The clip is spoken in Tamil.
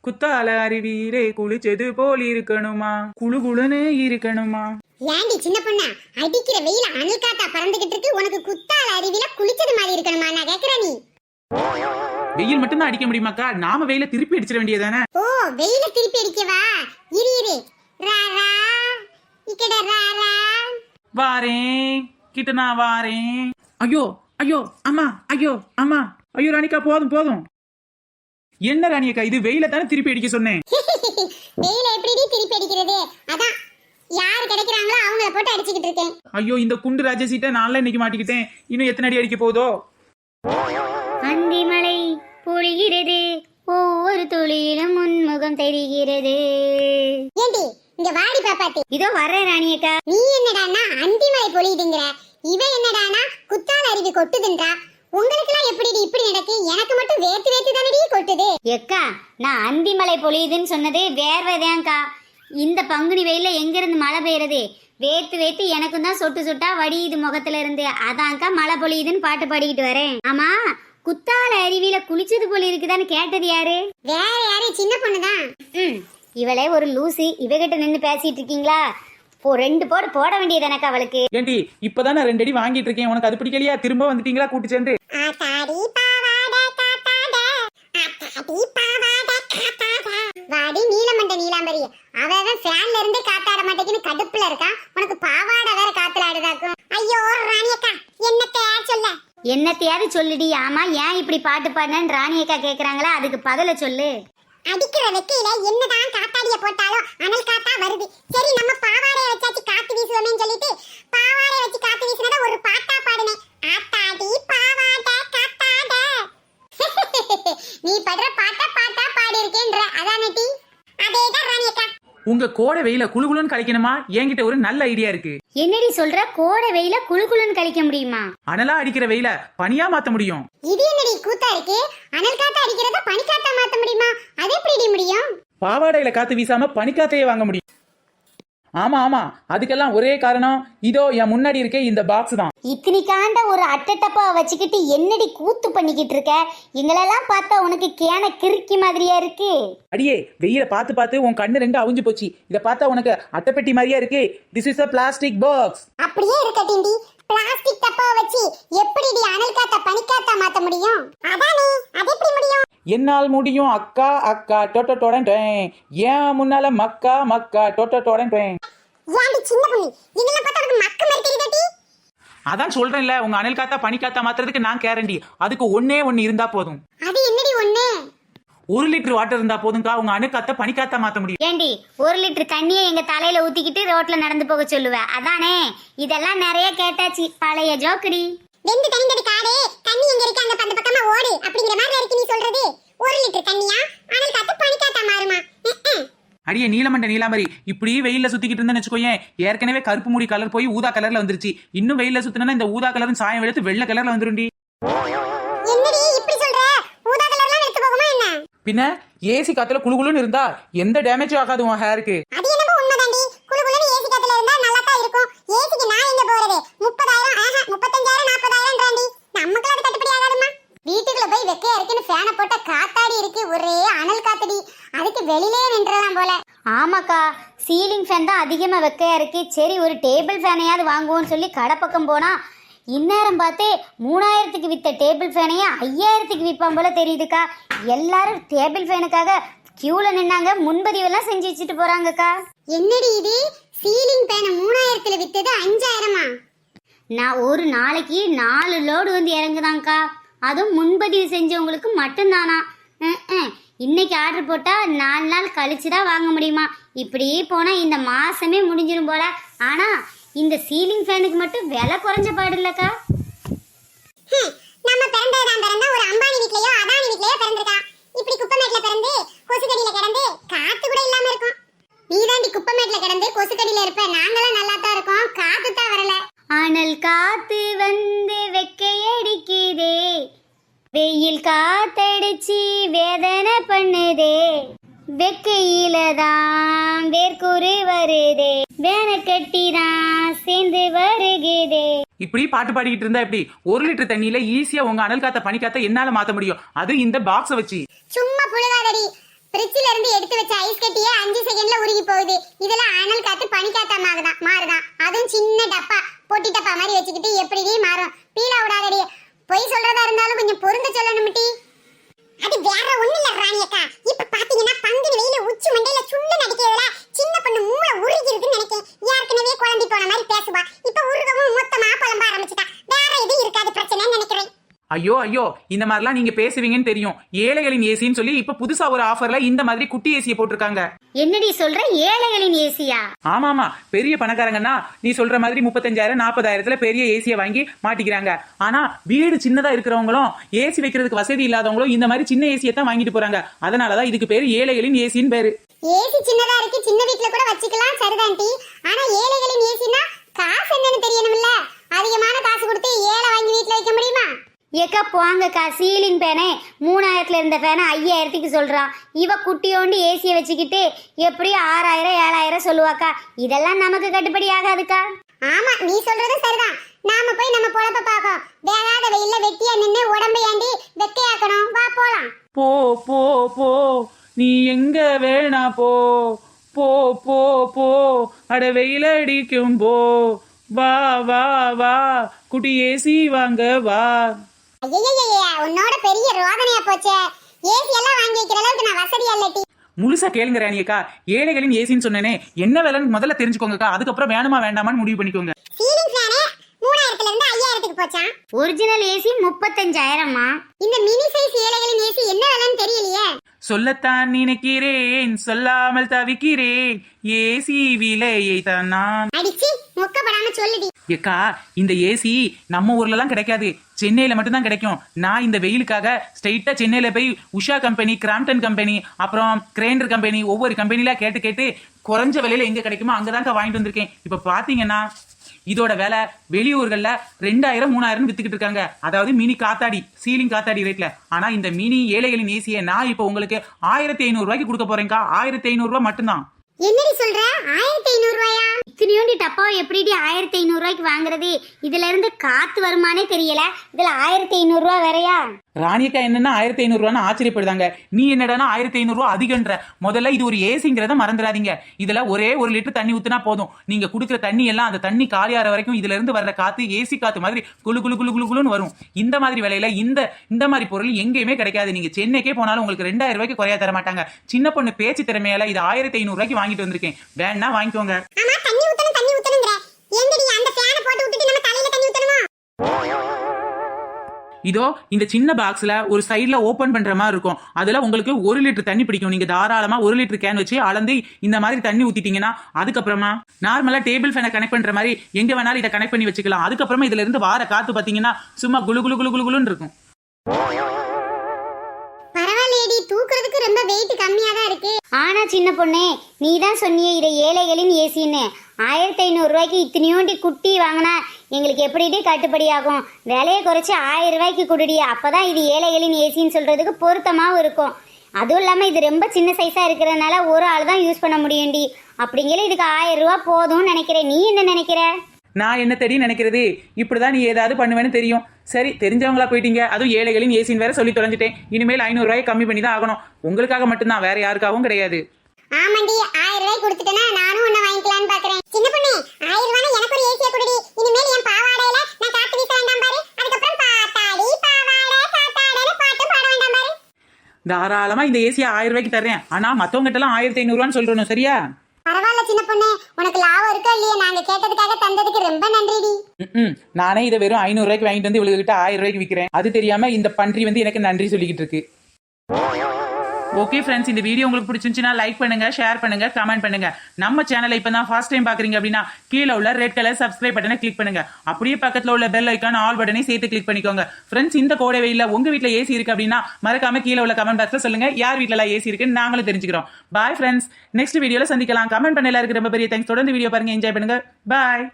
குத்தால அருவியிலே குளிச்சது போல் இருக்கணுமா, குளுகுளுன்னு இருக்கணுமா. ஏண்டி சின்ன பொண்ணா, அடிக்கிற வெயில அனல் காத்தா பறந்துகிட்டு இருக்கு, உனக்கு குத்தால அருவியில குளிச்சது மாதிரி இருக்கணுமா நான் கேக்குறேன். நீ வெயில் மட்டும் தான் அடிக்க முடியுமாக்கா? நாம வெயில திருப்பி அடிச்சிட வேண்டியதானே? ஓ, வெயில திருப்பி அடிக்கவா? இரு இரு, ராரா இக்கட ராரா வாரேன், கிட்ட நான் வாரேன். ஐயோ ஐயோ அம்மா, ஐயோ அம்மா, ஐயோ ராணிக்கா போதும் போதும். என்ன ராணியக்கா, இது வெயில தானே திருப்பி அடிக்க சொன்னேன். வெயில எப்படி திருப்பி அடிக்கிறது? அதான் யாரு கிடைக்கிறாங்களோ அவங்கள போட்டு அடிச்சுக்கிட்டு இருக்கேன். ஐயோ, இந்த குண்டு ராஜசீட்டை நான் இன்னைக்கு மாட்டிக்கிட்டேன். இன்னும் எத்தனை அடி அடிக்க போதோ? அந்தி மழை பொழிகிறது, ஒவ்வொரு துளியிலும் முன்முகம் தெரிகிறது. ஏண்டி இங்க வாடி பாப்பாத்தி. இதோ வர்றேன் ராணியக்கா. நீ என்னடானா அந்தி மழை பொழியுதுங்கற, இவ என்னடானா குத்தால அருவி கொட்டுதுன்றா. உங்களுக்குலாம் எப்படி இப்படி நடக்கு? எனக்கு மட்டும் வேத்து வேத்து தானடி கொட்டுது. எக்கா, நான் அந்தி மழை பொழியுதுன்னு சொன்னது வேர்வைதான்க்கா. இந்த பங்குனி வெயில எங்க இருந்து மழை பெய்யறது? வேத்து வேத்து எனக்கும் தான் சொட்டு சொட்டா வடியுது முகத்துல இருந்து. அதான்க்கா மழை பொழியுதுன்னு பாட்டு பாடிக்கிட்டு வரேன். ஆமா, குத்தால அருவியில குளிச்சது போல இருக்குதான்னு கேட்டது யாரு? வேற யாரு? சின்ன பொண்ணுதான். இவளே ஒரு லூசி. இவகிட்ட நின்னு பேசிட்டு இருக்கீங்களா? ரெண்டு போடு போட வேண்டியதானக்கா அவளுக்கு. ஏண்டி இப்பதானே 2 அடி வாங்கிட்டு இருக்கேன், உனக்கு அது பிடிக்கலையா? திரும்ப வந்துட்டீங்களா கூட்டி சேர்ந்து? ஆத்தாடி பாவாட காத்தாட, ஆத்தாடி பாவாட காத்தாட. வாடி நீலமண்ட நீலாம்பரி, அவன் ஃபேன்ல இருந்து காத்தாட மாட்டேங்குன்னு கடுப்புல இருக்கா. உனக்கு பாவாட வேற காத்துல ஆடுதாக்கும். ஐயோ ராணியக்கா, என்னத்தையா சொல்ல? என்னத்தையாவது சொல்லுடி. ஆமா, ஏன் இப்படி பாட்டு பாடுனேன்னு ராணியக்கா கேக்குறாங்களா? அதுக்கு பதில சொல்லு. அடிக்கிற வெக்கையில என்னதான் காத்தாடிய போட்டாலும் அனல் காத்தா வருது. சரி, நம்ம பாவாடைய வச்சாச்சு காத்து வீசுவோமேன்னு சொல்லிட்டு பாவாடைய வச்சு காத்து வீசினத ஒரு பாட்டா பாடுனேன். ஆத்தாடி பாவாட காத்தாட. நீ படுற பாட்டா பாடி இருக்கேன்ற அதானடி? அதேதான் ராணியக்கா. உங்க கோடை வெயில குளுகுளுன்னு கழிக்கணுமா? என்கிட்ட ஒரு நல்ல ஐடியா இருக்கு. என்னடி சொல்ற? கோடை வெயில குளுகுளுன்னு கழிக்க முடியுமா? அனலா அடிக்கிற வெயில பனியா மாத்த முடியும். இது என்னடி கூத்தா இருக்கு? அனல் காத்தா அடிக்கிறத பனி காத்தா மாத்த முடியுமா? அது எப்படி முடியும்? பாவாடையில காத்து வீசாம பனிக்காத்தையே வாங்க முடியும். ஆமா ஆமா, அதுக்கெல்லாம் ஒரே காரணம் இதோ என் முன்னாடி இருக்கே இந்த பாக்ஸ் தான். இத்தனிக்காண்ட ஒரு அட்டட்டப்பா வச்சுக்கிட்டு என்னடி கூத்து பண்ணிக்கிட்டு இருக்க? எங்களெல்லாம் பார்த்தா உனக்கு கேன கிறுக்கி மாதிரியா இருக்கு. அடியே, வெயில பார்த்து பார்த்து உன் கண்ணு 2 அவிஞ்சு போச்சு. இத பார்த்தா உனக்கு அட்டைப்பெட்டி மாதிரியா இருக்கு. This is a plastic box. அப்படியே இருக்கட்டிண்டி. பிளாஸ்டிக் டப்பா வச்சு எப்படிடி அனல் காத்தா பனி காத்தா மாத்த முடியும்? அதானே, அது எப்படி முடியும்? என்னால் முடியும் அக்கா அக்கா டொட்டோ டொடன். ஏன் முன்னால மக்கா மக்கா டொட்டோ டொடன். ஏன்டி சின்ன பொண்ணு, இதெல்லாம் பார்த்தா உனக்கு மக்க மாதிரி தெரியுதாடி? அதான் சொல்றேன்ல, உங்க அனல் காத்தா பனி காத்தா மாத்துறதுக்கு நான் கேரண்டி. அதுக்கு ஒன்னே ஒன்னு இருந்தா போதும். அது என்னடி ஒண்ணு? 1 லிட்டர் வாட்டர் இருந்தா போதும்க்கா, உங்க அனல் காத்தா பனி காத்தா மாத்த முடியும். ஏண்டி 1 லிட்டர் தண்ணியை எங்க தலையில ஊத்திக்கிட்டு ரோட்ல நடந்து போக சொல்லுவேன் அதானே? இதெல்லாம் நிறைய கேட்டாச்சு, பழைய ஜோக்கடி. வெந்து தனிந்தது காடே, தண்ணி எங்க இருக்கு அந்த பக்கமா ஓடு அப்படிங்கிற மாதிரி இருக்கு நீ சொல்றது. 1 லிட்டர் தண்ணியா அனல் காத்து பனி காத்தா மாறுமா? அடியே நீலமண்ட நீலாமரி, இப்படி வெயில்ல சுத்திக்கிட்டு இருந்தேன்னு வச்சுக்கோயேன், ஏற்கனவே கருப்பு மூடி கலர் போய் ஊதா கலர்ல வந்துருச்சு. இன்னும் வெயில்ல சுத்தினா இந்த ஊதா கலரும் சாயம் வெளுத்து வெள்ளை கலர்ல வந்துருண்டி. என்னடி இப்படி சொல்ற? ஊதா கலர்லாம் வெளுத்து போகுமா என்ன? பின்ன ஏசி காத்துல குளுகுளுன்னு இருந்தா எந்த டேமேஜும் ஆகாது உன் ஹேருக்கு. அது என்னமோ உண்மைதாண்டி. குளுகுளுன்னு ஏசி காத்துல இருந்தா நல்லா தான் இருக்கும். ஏசிக்கு நான் எங்க போறது? 30,000 35,000 40,000ன்றாண்டி. நமக்கு அது கட்டுப்படி ஆகாதுமா. வீட்டுக்குள்ள போய் வெக்கையா இருக்குன்னு ஃபேனை போட்ட காத்தாடி இருக்கு, ஒரே அனல் காத்தடி. அதுக்கு வெளியிலே நின்றலாம் போல. ஆமாக்கா, சீலிங் ஃபேன் தான் அதிகமா வெக்கையா இருக்கு. சரி, ஒரு டேபிள் ஃபேனையாவது வாங்குவோம்னு சொல்லி கடை பக்கம் போனா இந்நேரம் பார்த்தே 3000க்கு வித்த டேபிள் ஃபேனையே 5000க்கு விற்பான் போல தெரியுதுக்கா. எல்லாரும் டேபிள் ஃபேனுக்காக கியூல நின்னாங்க, முன்பதிவெல்லாம் செஞ்சு வச்சுட்டு போறாங்கக்கா. என்னடி இது? சீலிங் ஃபேனை 3000ல வித்தது 5000மா? நான் ஒரு நாளைக்கு 4 லோடு வந்து இறங்குதாங்க்கா. அதுவும் முன்பதிவு செஞ்சவங்களுக்கு மட்டும்தானா. இன்னைக்கு ஆர்டர் போட்டா 4 நாள் கழிச்சு தான் வாங்க முடியுமா? இப்படியே போனா இந்த மாசமே முடிஞ்சிரும் போல. ஆனா இந்த சீலிங் ஃபேனுக்கு மட்டும் விலை குறைஞ்ச பாடு இல்லக்கா. நம்ம பிறந்தா ஒரு அம்பானி வீட்லயோ அதானி வீட்லயோ பிறந்திருக்கா. இப்படி குப்பமேட்ல பிறந்து கொசுக்கடியில கிடந்து காத்து கூட இல்லாம இருக்கும். நீதாண்டி குப்பமேட்ல கிடந்து கொசுக்கடியில இருப்ப. நாங்களாம் நல்லா தான் இருக்கோம், காத்து தான் வரல. அனல் காத்து வந்து வெக்கையடிக்குதே, வெயில் காத்தடிச்சு வேதனை பண்ணுதே, வெக்கையில தான் வேர்க்குரு வருதே, வேனை கட்டி தான் சேர்ந்து வருகுதே. இப்படி பாட்டு பாடிக்கிட்டு இருந்தா எப்படி? 1 லிட்டர் தண்ணியில ஈஸியா உங்க அனல் காத்த பனி காத்த என்னால மாத்த முடியும், அது இந்த பாக்ஸ வச்சு. சும்மா புழுகாதடி. ஃப்ரிட்ஜ்ல ஐயோ ஐயோ இந்த மாதிரிலாம் நீங்க பேசுவீங்கன்னு தெரியும். ஏழைகளின் ஏசின்னு சொல்லி இப்ப புதுசா ஒரு ஆஃபர்ல இந்த மாதிரி குட்டி ஏசியை போட்டிருக்காங்க. என்னடி சொல்ற, ஏழைகளின் ஏசியா? ஆமாமா, பெரிய பணக்காரங்கன்னா நீ சொல்ற மாதிரி 35,000 40,000 பெரிய ஏசியை வாங்கி மாட்டிக்கிறாங்க. ஆனா வீடு சின்னதா இருக்கிறவங்களும் ஏசி வைக்கிறதுக்கு வசதி இல்லாதவங்களும் இந்த மாதிரி சின்ன ஏசியை தான் வாங்கிட்டு போறாங்க. அதனாலதான் இதுக்கு பேரு ஏழைகளின் ஏசின்னு பேரு. ஏசி சின்னதா இருக்கு, சின்ன வீட்ல கூட வச்சுக்கலாம் சரிதான்டி. ஆனா ஏழைகளின் ஏசினா காசு என்னன்னு தெரியணும்ல. அதிகமான காசு கொடுத்து ஏழை வாங்கி வீட்ல வைக்க முடியுமா? ஏக்கா போங்கக்கா, சீலிங் ஃபேனே 3000 இருந்த ஃபேனை 5000க்கு சொல்றான். இவ குட்டியோண்டு ஏசியை வச்சுக்கிட்டு எப்படியும் 6000 7000 சொல்லுவாக்கா. இதெல்லாம் நமக்கு கட்டுப்படி ஆகாதுக்கா. ஆமா, நீ சொல்றது சரிதான். நாம போய் நம்ம பொழப்ப பாக்கோம். வேகாத வெயில்ல வெட்டியா நின்னு உடம்பை ஏண்டி வெக்கையாக்கணும். வா போலாம். போ போ போ நீ எங்க வேணா போ போ போ போ அட வெயில் அடிக்கும் போ வா வா வா குட்டி ஏசி வாங்க வா. ஐயையையே, உன்னோட பெரிய ரோதனையா போச்சே. ஏசி எல்லாம் வாங்கி வைக்கிற அளவுக்கு நான் வசதியா இல்லட்டி. முழுசா கேளுங்க ராணியக்கா, ஏழைகளின் ஏசின்னு சொன்னேனே என்ன விலைன்னு முதல்ல தெரிஞ்சுக்கோங்கக்கா. அதுக்கப்புறம் வேணுமா வேண்டாமான்னு முடிவு பண்ணிக்கோங்க. சீலிங் ஃபேனே 3000 இருந்து 5000க்கு போச்சாம். Original AC 35,000மா. இந்த மினி சைஸ் ஏழைகளின் ஏசி என்ன விலைன்னு தெரியலையே. சொல்லத்தான் நினைக்கிறேன் சொல்லாமல் தவிக்கிறேன் ஏசி விலையை தான் நான். அடிச்சி மொக்கப்படாம சொல்லுடி. ஏக்கா இந்த ஏசி நம்ம ஊர்ல எல்லாம் கிடைக்காது, சென்னையில மட்டும்தான் கிடைக்கும். நான் இந்த வெயிலுக்காக ஸ்ட்ரைட்டா சென்னையில போய் உஷா கம்பெனி, கிராம்டன் கம்பெனி, அப்புறம் கிரைண்டர் கம்பெனி, ஒவ்வொரு கம்பெனில கேட்டு கேட்டு குறைஞ்ச விலையில எங்க கிடைக்குமோ அங்கதான்க்கா வாங்கிட்டு வந்திருக்கேன். இப்ப பாத்தீங்கன்னா இதோட விலை வெளியூர்கள்ல 2000 3000 வித்துக்கிட்டு இருக்காங்க. அதாவது மினி காத்தாடி, சீலிங் காத்தாடி ரேட்ல. ஆனா இந்த மினி ஏழைகளின் ஏசியை நான் இப்ப உங்களுக்கு 1500 ரூபாய்க்கு கொடுக்க போறேன்க்கா. 1500 ரூபாய் மட்டும்தான். என்னடி சொல்ற? 1500 ரூபாயா? இத்தனையோண்டி டப்பாவை எப்படிடி 1500 ரூபாய்க்கு வாங்குறது? இதுல இருந்து காத்து வருமானே தெரியல, இதுல 1500 ரூபாய் வேறையா? ராணியக்கா என்னன்னா 1500 ரூபான்னு ஆச்சரியப்படுதாங்க. நீ என்னடானா 1500 ரூபாய் அதிகன்ற. முதல்ல இது ஒரு ஏசிங்கிறத மறந்துடாதீங்க. இதுல ஒரே 1 லிட்டர் தண்ணி ஊத்துனா போதும். நீங்க குடுக்கிற தண்ணி எல்லாம் அந்த தண்ணி காலியாற வரைக்கும் இதுல இருந்து வர்ற காத்து ஏசி காத்து மாதிரி குளு குளு குளு குளு குளுன்னு வரும். இந்த மாதிரி விலையில இந்த மாதிரி பொருள் எங்கேயுமே கிடைக்காது. நீங்க சென்னைக்கே போனாலும் உங்களுக்கு 2000 ரூபாய்க்கு குறையா தர மாட்டாங்க. சின்ன பொண்ணு பேச்சு திறமையால இது 1500 ரூபாய்க்கு வாங்கிட்டு வந்திருக்கேன். வேணா வாங்கிக்கோங்க. ஆமா, தண்ணி ஊத்தணும்ங்கற. எங்கடி அந்த ஃபேனை போட்டு விட்டுட்டு நம்ம தலையில தண்ணி ஊத்தணுமா? இதோ இந்த சின்ன பாக்ஸ்ல ஒரு சைட்ல ஓபன் பண்ற மாதிரி இருக்கும். அதுல உங்களுக்கு 1 லிட்டர் தண்ணி பிடிக்கும். நீங்க தாராளமா 1 லிட்டர் கேன் வச்சு அளந்து இந்த மாதிரி தண்ணி ஊத்திட்டீங்கன்னா அதுக்கப்புறமா நார்மலா டேபிள் ஃபேனை கனெக்ட் பண்ற மாதிரி எங்க வேணாலும் இதை கனெக்ட் பண்ணி வச்சுக்கலாம். அதுக்கப்புறமா இதுல இருந்து வார காத்து பாத்தீங்கன்னா சும்மா குளு குளு குளு குளு குளுன்னு இருக்கும். பரவாயில்லையேடி, தூக்குறதுக்கு ரொம்ப வெயிட் கம்மியா தான் இருக்கு. ஆனா சின்ன பொண்ணே, நீ தான் சொன்னியே இதை ஏழைகளின் ஏசின்னு. 1500 ரூபாய்க்கு இத்தனையோண்டி குட்டி வாங்கினா எங்களுக்கு எப்படிடி கட்டுப்படி ஆகும்? விலையை குறைச்சி 1000 ரூபாய்க்கு கொடுடி. அப்பதான் இது ஏழைகளின் ஏசின்னு சொல்றதுக்கு பொருத்தமாவும் இருக்கும். அதுவும் இல்லாம இது ரொம்ப சின்ன சைஸா இருக்கிறதுனால ஒரு ஆள் தான் யூஸ் பண்ண முடியும்டி. அப்படிங்கிற இதுக்கு 1000 ரூபாய் போதும்னு நினைக்கிறேன். நீ என்ன நினைக்கிற? நான் என்ன தெரியும் நினைக்கிறது? இப்படிதான் நீ ஏதாவது பண்ணுவேன்னு தெரியும். சரி, தெரிஞ்சவங்களா போயிட்டீங்க. அதுவும் ஏழைகளின் ஏசின்னு வேற சொல்லி தொலைஞ்சிட்டேன். இனிமேல் 500 ரூபாய் கம்மி பண்ணி தான் ஆகணும். உங்களுக்காக மட்டும்தான், வேற யாருக்காகவும் கிடையாது. ஆமாண்டி, 1000 ரூபாய் கொடுத்துட்டேனா நானும் ஒண்ணு வாங்கிக்கலாம்னு பாக்குறேன். சின்ன பொண்ணு, 1000 ரூபாய் எனக்கு ஒரு ஏசியை கொடுடி. இனிமேல் என் பாவாடையில நான் காத்து வீச வேண்டாம் பாரு. அதுக்கப்புறம் பாத்தாடி பாவாடை காத்தாடன்னு பாட்டு பாட வேண்டாம் பாரு. தாராளமா இந்த ஏசியை 1000 ரூபாய்க்கு தர்றேன். ஆனா மத்தவங்க எல்லாம் 1500 ரூபான்னு சொல்றணும். சரியா? பரவாயில்ல சின்ன பொண்ணு, உனக்கு லாபம் இருக்கா இல்லையா? நாங்க கேட்டதுக்காக தந்ததுக்கு ரொம்ப நன்றிடி. நானே இதை வெறும் 500 ரூபாய்க்கு வாங்கிட்டு வந்து இவளுக்கிட்ட 1000 ரூபாய்க்கு விற்கிறேன். அது தெரியாம இந்த பன்றி வந்து எனக்கு நன்றி சொல்லிக்கிட்டு இருக்கு. ஓகே ஃப்ரெண்ட்ஸ், இந்த வீடியோ உங்களுக்கு பிடிச்சிருந்துச்சுன்னா லைக் பண்ணுங்க, ஷேர் பண்ணுங்க, கமெண்ட் பண்ணுங்க. நம்ம சேனலை இப்போ தான் ஃபர்ஸ்ட் டைம் பாக்குறீங்க அப்படின்னா கீழே உள்ள ரெட் கலர் சப்ஸ்கிரைப் பட்டனை கிளிக் பண்ணுங்க. அப்படியே பக்கத்துல உள்ள பெல் ஐக்கான் ஆல் பட்டனை சேர்த்து கிளிக் பண்ணிக்கோங்க. ஃப்ரெண்ட்ஸ், இந்த கோடை வெயில்ல உங்க வீட்ல ஏசி இருக்கு அப்படின்னா மறக்காம கீழே உள்ள கமெண்ட் பாக்ஸ்ல சொல்லுங்க யார் வீட்ல எல்லாம் ஏசி இருக்குன்னு நாங்களும் தெரிஞ்சுக்கிறோம். பாய் ஃப்ரெண்ட்ஸ், நெக்ஸ்ட் வீடியோல சந்திக்கலாம். கமெண்ட் பண்ண எல்லாருக்கும் ரொம்ப பெரிய தேங்க்ஸ். தொடர்ந்து வீடியோ பாருங்க, என்ஜாய் பண்ணுங்க. பாய்.